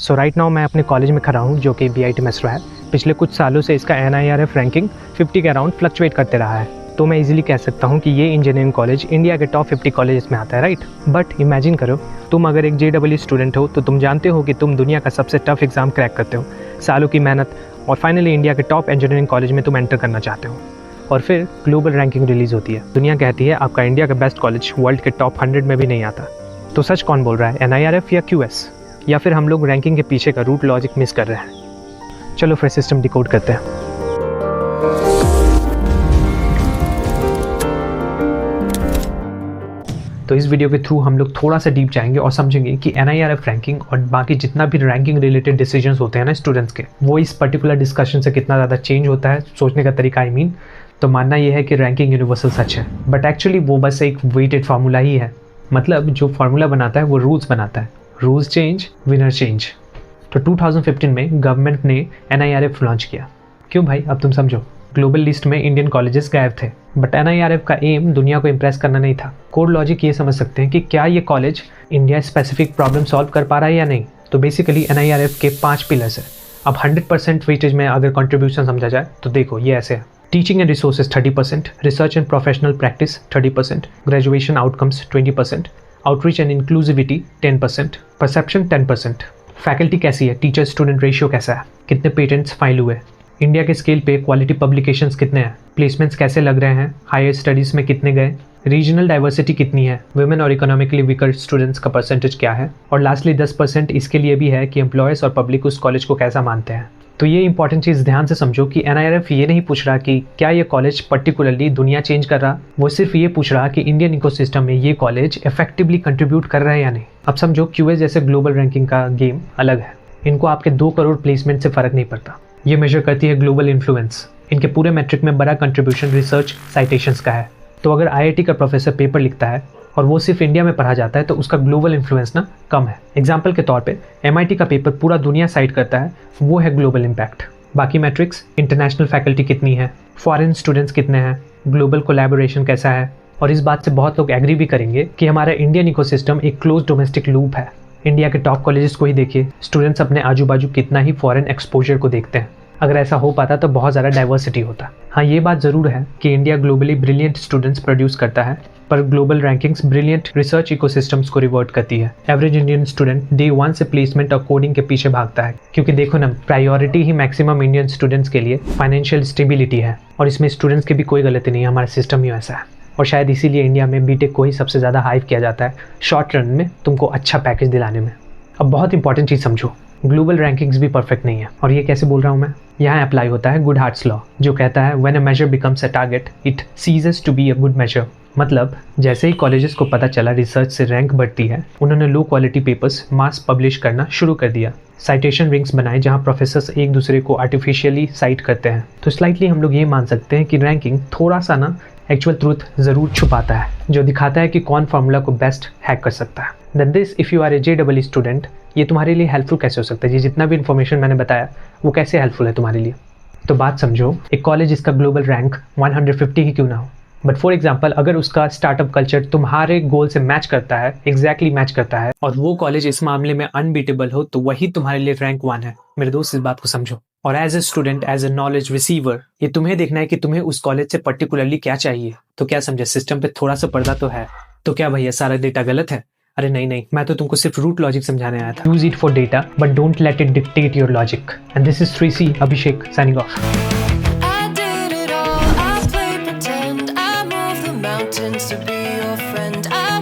सो right now मैं अपने college में खड़ा हूँ जो कि BIT मैसरा है। पिछले कुछ सालों से इसका NIRF रैंकिंग 50 के अराउंड फ्लक्चुएट करते रहा है। तो मैं इजीली कह सकता हूँ कि ये इंजीनियरिंग कॉलेज इंडिया के टॉप 50 कॉलेज में आता है, राइट। बट इमेजिन करो, तुम अगर एक JEE स्टूडेंट हो तो तुम जानते हो कि तुम दुनिया का सबसे टफ एग्जाम क्रैक करते हो, सालों की मेहनत, और फाइनली इंडिया के टॉप इंजीनियरिंग कॉलेज में तुम एंटर करना चाहते हो। और फिर ग्लोबल रैंकिंग रिलीज़ होती है, दुनिया कहती है आपका इंडिया का बेस्ट कॉलेज वर्ल्ड के टॉप 100 में भी नहीं आता। तो सच कौन बोल रहा है, NIRF या QS? या फिर हम लोग रैंकिंग के पीछे का रूट लॉजिक मिस कर रहे हैं? चलो फिर सिस्टम डिकोड करते हैं। तो इस वीडियो के थ्रू हम लोग थोड़ा सा डीप जाएंगे और समझेंगे कि NIRF रैंकिंग और बाकी जितना भी रैंकिंग रिलेटेड डिसीजंस होते हैं ना स्टूडेंट्स के, वो इस पर्टिकुलर डिस्कशन से कितना ज़्यादा चेंज होता है सोचने का तरीका। तो मानना ये है कि रैंकिंग यूनिवर्सल सच है, बट एक्चुअली वो बस एक वेटेड फार्मूला ही है। मतलब जो फार्मूला बनाता है वो रूल्स बनाता है, रूल्स चेंज विनर चेंज। तो 2015 में गवर्नमेंट ने NIRF लॉन्च किया। क्यों भाई, अब तुम समझो। ग्लोबल लिस्ट में इंडियन कॉलेजेस गायब थे, बट NIRF का एम दुनिया को इम्प्रेस करना नहीं था। कोर लॉजिक ये समझ सकते हैं कि क्या ये college India specific problem solve कर पा रहा है या नहीं। तो बेसिकली NIRF के 5 पिलर्स है। अब 100% वेटेज में अगर कंट्रीब्यूशन समझा जाए तो देखो ये ऐसे है। Teaching and resources 30%, research and professional practice 30%, graduation outcomes 20%, outreach and inclusivity 10%, perception 10%। Faculty कैसी है, टीचर स्टूडेंट रेशियो कैसा है, कितने पेटेंट्स फाइल हुए, इंडिया के स्केल पे क्वालिटी पब्लिकेशंस कितने हैं, प्लेसमेंट्स कैसे लग रहे हैं, हायर स्टडीज़ में कितने गए, रीजनल डाइवर्सिटी कितनी है, वुमेन और इकोनॉमिकली वीकर स्टूडेंट्स का परसेंटेज क्या है, और लास्टली 10% इसके लिए भी है कि एम्प्लॉयज़ और पब्लिक उस कॉलेज को कैसा मानते हैं। तो ये इंपॉर्टेंट चीज़ ध्यान से समझो कि NIRF ये नहीं पूछ रहा कि क्या ये कॉलेज पर्टिकुलरली दुनिया चेंज कर रहा, वो सिर्फ ये पूछ रहा कि इंडियन इकोसिस्टम में ये कॉलेज इफेक्टिवली कंट्रीब्यूट कर रहा है या नहीं। अब समझो QS जैसे ग्लोबल रैंकिंग का गेम अलग है। इनको आपके 2 करोड़ प्लेसमेंट से फ़र्क नहीं पड़ता। ये मेजर करती है ग्लोबल इन्फ्लुएंस। इनके पूरे मैट्रिक में बड़ा कंट्रीब्यूशन रिसर्च साइटेशंस का है। तो अगर IIT का प्रोफेसर पेपर लिखता है और वो सिर्फ इंडिया में पढ़ा जाता है तो उसका ग्लोबल इन्फ्लुएंस ना कम है। एग्जाम्पल के तौर पे MIT का पेपर पूरा दुनिया साइट करता है, वो है ग्लोबल इम्पैक्ट। बाकी मैट्रिक्स, इंटरनेशनल फैकल्टी कितनी है, फॉरेन स्टूडेंट्स कितने हैं, ग्लोबल कोलैबोरेशन कैसा है। और इस बात से बहुत लोग एग्री भी करेंगे कि हमारा इंडियन इकोसिस्टम एक क्लोज डोमेस्टिक लूप है। इंडिया के टॉप कॉलेजेस को ही देखिए, स्टूडेंट्स अपने आजू बाजू कितना ही फॉरेन एक्सपोजर को देखते हैं। अगर ऐसा हो पाता तो बहुत ज़्यादा डाइवर्सिटी होता। हाँ, ये बात ज़रूर है कि India globally brilliant students produce करता है, पर global rankings brilliant research ecosystems को रिवर्ट करती है। एवरेज इंडियन स्टूडेंट डे 1 से प्लेसमेंट और कोडिंग के पीछे भागता है, क्योंकि देखो ना, प्रायोरिटी ही मैक्सिमम इंडियन स्टूडेंट्स के लिए फाइनेंशियल स्टेबिलिटी है। और इसमें स्टूडेंट्स की भी कोई गलती नहीं है, हमारा सिस्टम ही ऐसा है। और शायद इसीलिए इंडिया में BTech को ही सबसे ज़्यादा हाइप किया जाता है शॉर्ट रन में तुमको अच्छा पैकेज दिलाने में। अब बहुत इंपॉर्टेंट चीज़ समझो, ग्लोबल रैंकिंग्स भी परफेक्ट नहीं है। और ये कैसे बोल रहा हूँ मैं, यहाँ अप्लाई होता है गुडहार्ट्स लॉ, जो कहता है when a measure becomes a target it ceases to be a good measure. मतलब जैसे ही कॉलेजेस को पता चला रिसर्च से रैंक बढ़ती है, उन्होंने लो क्वालिटी पेपर्स मास पब्लिश करना शुरू कर दिया। साइटेशन रिंग्स बनाए जहाँ प्रोफेसर्स एक दूसरे को आर्टिफिशियली साइट करते हैं। तो स्लाइटली हम लोग ये मान सकते हैं कि रैंकिंग थोड़ा सा ना एक्चुअल ट्रूथ ज़रूर छुपाता है, जो दिखाता है कि कौन फार्मूला को बेस्ट हैक कर सकता है। That this if you are a JEE student, ये तुम्हारे लिए हेल्पफुल कैसे हो सकता है? ये जितना भी इन्फॉर्मेशन मैंने बताया वो कैसे हेल्पफुल है तुम्हारे लिए? तो बात समझो, एक कॉलेज इसका ग्लोबल रैंक 150 ही क्यों ना हो, बट फॉर एग्जाम्पल अगर उसका स्टार्टअप कल्चर तुम्हारे गोल से मैच करता है, एग्जैक्टली मैच करता है, और वो कॉलेज इस मामले में अनबीटेबल हो, तो वही तुम्हारे लिए रैंक 1 है। मेरे दोस्त, इस बात को समझो। और as a student, as a knowledge receiver, ये तुम्हें देखना है कि तुम्हें उस कॉलेज से पर्टिकुलरली क्या चाहिए। तो क्या समझे, सिस्टम पे थोड़ा सा पर्दा तो है। तो क्या भैया सारा डेटा गलत है? अरे नहीं, मैं तो तुमको सिर्फ रूट लॉजिक समझाने आया था। Use it for data but don't let it dictate your logic. And this is 3C Abhishek signing off. To be your friend, I